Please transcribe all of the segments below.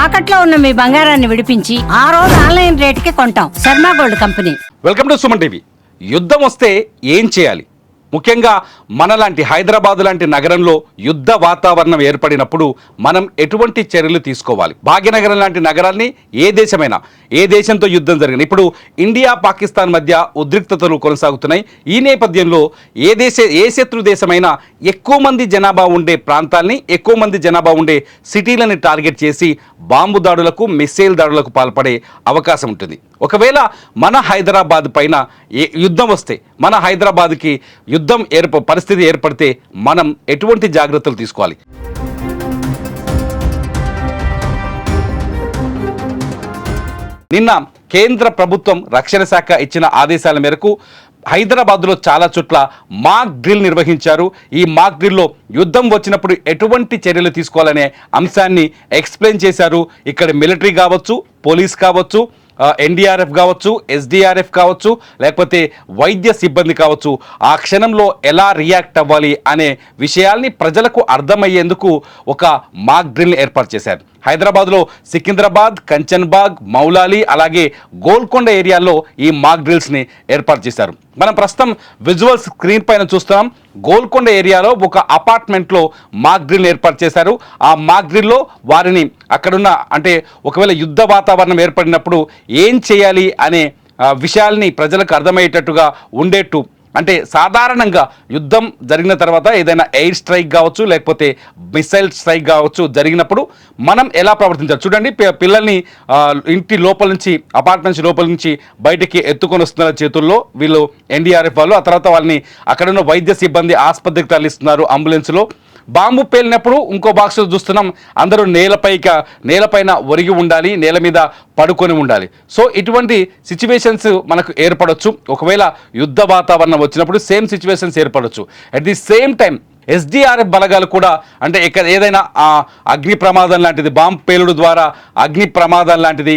తాకట్లో ఉన్న మీ బంగారాన్ని విడిపించి ఆ రోజు ఆన్లైన్ రేటుకి కొంటాం. Sharma gold company. Welcome to Suman TV. యుద్ధం వస్తే ఏం చేయాలి? ముఖ్యంగా మనలాంటి హైదరాబాద్ లాంటి నగరంలో యుద్ధ వాతావరణం ఏర్పడినప్పుడు మనం ఎటువంటి చర్యలు తీసుకోవాలి? భాగ్యనగరం లాంటి నగరాన్ని ఏ దేశంతో యుద్ధం జరిగిన ఇప్పుడు ఇండియా పాకిస్తాన్ మధ్య ఉద్రిక్తతలు కొనసాగుతున్నాయి. ఈ నేపథ్యంలో ఏ శత్రు దేశమైనా ఎక్కువ మంది జనాభా ఉండే ప్రాంతాల్ని, ఎక్కువ మంది జనాభా ఉండే సిటీలని టార్గెట్ చేసి బాంబు దాడులకు, మిస్సైల్ దాడులకు పాల్పడే అవకాశం ఉంటుంది. ఒకవేళ మన హైదరాబాద్ పైన యుద్ధం వస్తే, మన హైదరాబాద్కి పరిస్థితి ఏర్పడితే మనం ఎటువంటి జాగ్రత్తలు తీసుకోవాలి? నిన్న కేంద్ర ప్రభుత్వం రక్షణ శాఖ ఇచ్చిన ఆదేశాల మేరకు హైదరాబాద్లో చాలా చోట్ల మాక్ డ్రిల్ నిర్వహించారు. ఈ మాక్ డ్రిల్లో యుద్ధం వచ్చినప్పుడు ఎటువంటి చర్యలు తీసుకోవాలనే అంశాన్ని ఎక్స్ప్లెయిన్ చేశారు. ఇక్కడ మిలిటరీ కావచ్చు, పోలీస్ కావచ్చు, ఎన్డీఆర్ఎఫ్ కావచ్చు, ఎస్డీఆర్ఎఫ్ కావచ్చు, లేకపోతే వైద్య సిబ్బంది కావచ్చు, ఆ క్షణంలో ఎలా రియాక్ట్ అవ్వాలి అనే విషయాల్ని ప్రజలకు అర్థమయ్యేందుకు ఒక మాక్ డ్రిల్ని ఏర్పాటు చేశారు. హైదరాబాద్లో సికింద్రాబాద్, కంచన్బాగ్, మౌలాలి, అలాగే గోల్కొండ ఏరియాల్లో ఈ మాక్ డ్రిల్స్ని ఏర్పాటు చేశారు. మనం ప్రస్తుతం విజువల్ స్క్రీన్ పైన చూస్తున్నాం. గోల్కొండ ఏరియాలో ఒక అపార్ట్మెంట్లో మాక్ డ్రిల్ ఏర్పాటు చేశారు. ఆ మాక్ డ్రిల్లో వారిని అక్కడున్న, అంటే ఒకవేళ యుద్ధ వాతావరణం ఏర్పడినప్పుడు ఏం చేయాలి అనే విషయాల్ని ప్రజలకు అర్థమయ్యేటట్టుగా ఉండేట్టు, అంటే సాధారణంగా యుద్ధం జరిగిన తర్వాత ఏదైనా ఎయిర్ స్ట్రైక్ కావచ్చు, లేకపోతే మిసైల్ స్ట్రైక్ కావచ్చు జరిగినప్పుడు మనం ఎలా ప్రవర్తించాలి? చూడండి, పిల్లల్ని ఇంటి లోపల నుంచి, అపార్ట్మెంట్స్ లోపల నుంచి బయటికి ఎత్తుకొని వస్తున్నారు చేతుల్లో వీళ్ళు ఎన్డీఆర్ఎఫ్ వాళ్ళు. ఆ తర్వాత వాళ్ళని అక్కడున్న వైద్య సిబ్బంది ఆసుపత్రికి తరలిస్తున్నారు అంబులెన్స్లో. బాంబు పేలినప్పుడు ఇంకో బాక్స్లో చూస్తున్నాం, అందరూ నేలపైన ఒరిగి ఉండాలి, నేల మీద పడుకొని ఉండాలి. సో ఇటువంటి సిచ్యువేషన్స్ మనకు ఏర్పడవచ్చు. ఒకవేళ యుద్ధ వాతావరణం వచ్చినప్పుడు సేమ్ సిచ్యువేషన్స్ ఏర్పడవచ్చు. At the same time SDRF బలగాలు కూడా, అంటే ఇక్కడ ఏదైనా అగ్ని ప్రమాదం లాంటిది, బాంబు పేలుడు ద్వారా అగ్ని ప్రమాదం లాంటిది,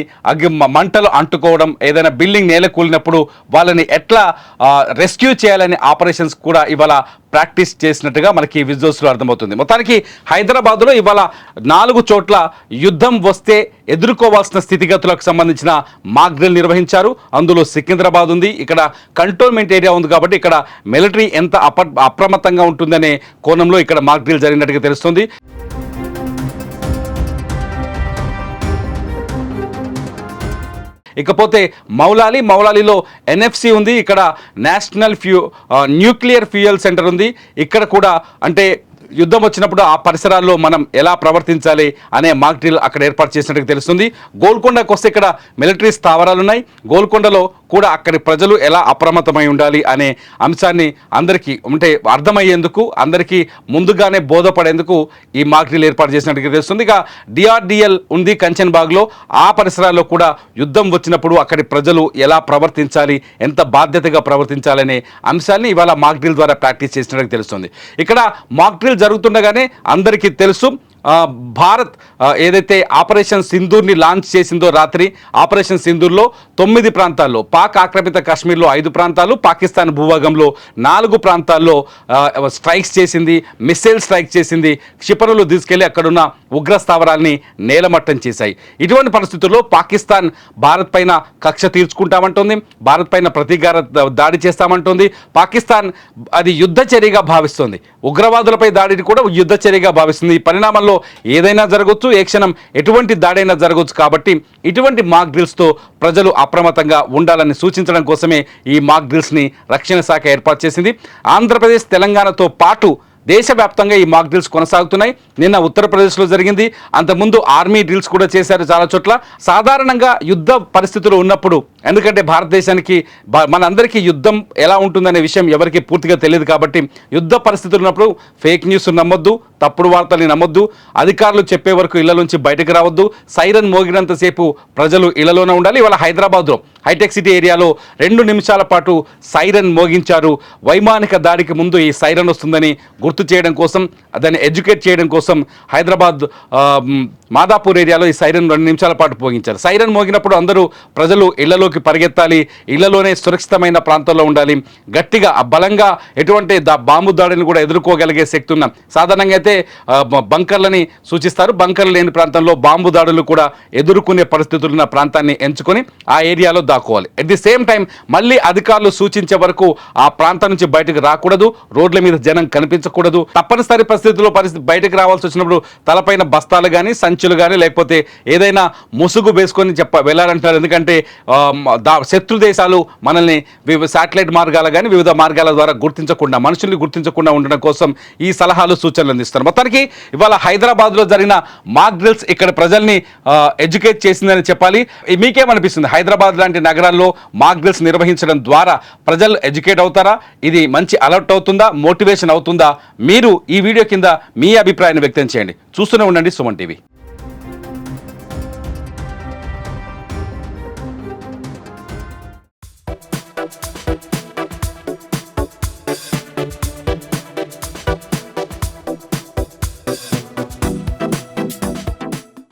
మంటలు అంటుకోవడం, ఏదైనా బిల్డింగ్ నేల కూలినప్పుడు వాళ్ళని ఎట్లా రెస్క్యూ చేయాలనే ఆపరేషన్స్ కూడా ఇవాళ ప్రాక్టీస్ చేసినట్టుగా మనకి విజువల్స్లో అర్థమవుతుంది. మొత్తానికి హైదరాబాద్లో ఇవాళ 4 చోట్ల యుద్ధం వస్తే ఎదుర్కోవాల్సిన స్థితిగతులకు సంబంధించిన మాక్ డ్రిల్ నిర్వహించారు. అందులో సికింద్రాబాద్ ఉంది, ఇక్కడ కంటోన్మెంట్ ఏరియా ఉంది కాబట్టి ఇక్కడ మిలిటరీ ఎంత అప్రమత్తంగా ఉంటుందనే కోణంలో ఇక్కడ మాక్ డ్రిల్ జరిగినట్టుగా తెలుస్తుంది. ఇకపోతే మౌలాలిలో ఎన్ఎఫ్సి ఉంది, ఇక్కడ నేషనల్ న్యూక్లియర్ ఫ్యూయల్ సెంటర్ ఉంది. ఇక్కడ కూడా అంటే యుద్ధం వచ్చినప్పుడు ఆ పరిసరాల్లో మనం ఎలా ప్రవర్తించాలి అనే మాక్ డ్రిల్ అక్కడ ఏర్పాటు చేసినట్టుగా తెలుస్తుంది. గోల్కొండకు వస్తే ఇక్కడ మిలిటరీ స్థావరాలు ఉన్నాయి. గోల్కొండలో కూడా అక్కడి ప్రజలు ఎలా అప్రమత్తమై ఉండాలి అనే అంశాన్ని అందరికీ అంటే అర్థమయ్యేందుకు, అందరికీ ముందుగానే బోధపడేందుకు ఈ మాక్ డ్రిల్ ఏర్పాటు చేసినట్టుగా తెలుస్తుంది. ఇక డిఆర్డిఎల్ ఉంది కంచన్బాగ్లో, ఆ పరిసరాల్లో కూడా యుద్ధం వచ్చినప్పుడు అక్కడి ప్రజలు ఎలా ప్రవర్తించాలి, ఎంత బాధ్యతగా ప్రవర్తించాలనే అంశాన్ని ఇవాళ మాక్ డ్రిల్ ద్వారా ప్రాక్టీస్ చేసినట్టుగా తెలుస్తుంది. ఇక్కడ మాక్ డ్రిల్ జరుగుతుండగానే అందరికీ తెలుసు, భారత్ ఏదైతే ఆపరేషన్ సింధూర్ని లాంచ్ చేసిందో రాత్రి, ఆపరేషన్ సింధూర్లో 9 ప్రాంతాల్లో, పాక్ ఆక్రమిత కాశ్మీర్లో 5 ప్రాంతాలు, పాకిస్తాన్ భూభాగంలో 4 ప్రాంతాల్లో స్ట్రైక్స్ చేసింది, మిస్సైల్ స్ట్రైక్ చేసింది, క్షిపణులు తీసుకెళ్లి అక్కడున్న ఉగ్ర స్థావరాల్ని నేలమట్టం చేశాయి. ఇటువంటి పరిస్థితుల్లో పాకిస్తాన్ భారత్ పైన కక్ష తీర్చుకుంటామంటుంది, భారత్ పైన ప్రతీకార దాడి చేస్తామంటుంది. పాకిస్తాన్ అది యుద్ధ చర్యగా భావిస్తుంది, ఉగ్రవాదులపై దాడిని కూడా యుద్ధ చర్యగా భావిస్తుంది. ఈ పరిణామంలో ఏదైనా జరగవచ్చు, ఏ క్షణం ఎటువంటి దాడైనా జరగవచ్చు. కాబట్టి ఇటువంటి మాక్ డ్రిల్స్తో ప్రజలు అప్రమత్తంగా ఉండాలని సూచించడం కోసమే ఈ మాక్ డ్రిల్స్ని రక్షణ శాఖ ఏర్పాటు చేసింది. ఆంధ్రప్రదేశ్, తెలంగాణతో పాటు దేశవ్యాప్తంగా ఈ మాక్ డ్రిల్స్ కొనసాగుతున్నాయి. నిన్న ఉత్తరప్రదేశ్లో జరిగింది, అంతకుముందు ఆర్మీ డ్రిల్స్ కూడా చేశారు చాలా చోట్ల. సాధారణంగా యుద్ధ పరిస్థితులు ఉన్నప్పుడు, ఎందుకంటే భారతదేశానికి మనందరికీ యుద్ధం ఎలా ఉంటుందనే విషయం ఎవరికి పూర్తిగా తెలియదు కాబట్టి యుద్ధ పరిస్థితులు ఉన్నప్పుడు ఫేక్ న్యూస్ నమ్మొద్దు, తప్పుడు వార్తల్ని నమ్మొద్దు, అధికారులు చెప్పే వరకు ఇళ్ల నుంచి బయటకు రావద్దు, సైరన్ మోగినంతసేపు ప్రజలు ఇళ్లలోనే ఉండాలి. ఇవాళ హైదరాబాద్లో హైటెక్ సిటీ ఏరియాలో 2 నిమిషాల పాటు సైరన్ మోగించారు. వైమానిక దాడికి ముందు ఈ సైరన్ వస్తుందని గుర్తు చేయడం కోసం, దాన్ని ఎడ్యుకేట్ చేయడం కోసం హైదరాబాద్ మాదాపూర్ ఏరియాలో ఈ సైరన్ 2 నిమిషాల పాటు మోగించారు. సైరన్ మోగినప్పుడు అందరూ ప్రజలు ఇళ్లలోకి పరిగెత్తాలి, ఇళ్లలోనే సురక్షితమైన ప్రాంతంలో ఉండాలి, గట్టిగా బలంగా ఎటువంటి బాంబు దాడిని కూడా ఎదుర్కోగలిగే శక్తి ఉన్న సాధారణంగా అయితే బంకర్లని సూచిస్తారు. బంకర్లు లేని ప్రాంతంలో బాంబు దాడులు కూడా ఎదుర్కొనే పరిస్థితులు ఉన్న ప్రాంతాన్ని ఎంచుకొని ఆ ఏరియాలో దాక్కోవాలి. అట్ ది సేమ్ టైం మళ్ళీ అధికారులు సూచించే వరకు ఆ ప్రాంతం నుంచి బయటకు రాకూడదు, రోడ్ల మీద జనం కనిపించకూడదు. తప్పనిసరి పరిస్థితుల్లో బయటకు రావాల్సి వచ్చినప్పుడు తలపైన బస్తాలు కానీ సంచులు కానీ లేకపోతే ఏదైనా ముసుగు వేసుకొని వెళ్ళాలంటారు. ఎందుకంటే శత్రు దేశాలు మనల్ని శాటిలైట్ మార్గాలు కానీ వివిధ మార్గాల ద్వారా మనుషుల్ని గుర్తించకుండా ఉండడం కోసం ఈ సలహాలు సూచనలు అందిస్తారు. మొత్తానికి ఇవాళ హైదరాబాద్లో జరిగిన మాక్ డ్రిల్స్ ఇక్కడ ప్రజల్ని ఎడ్యుకేట్ చేసిందని చెప్పాలి. మీకేమనిపిస్తుంది? హైదరాబాద్ లాంటి నగరాల్లో మాక్ డ్రిల్స్ నిర్వహించడం ద్వారా ప్రజలు ఎడ్యుకేట్ అవుతారా? ఇది మంచి అలర్ట్ అవుతుందా, మోటివేషన్ అవుతుందా? మీరు ఈ వీడియో కింద మీ అభిప్రాయాన్ని వ్యక్తం చేయండి. చూస్తూనే ఉండండి సుమన్ టీవీ.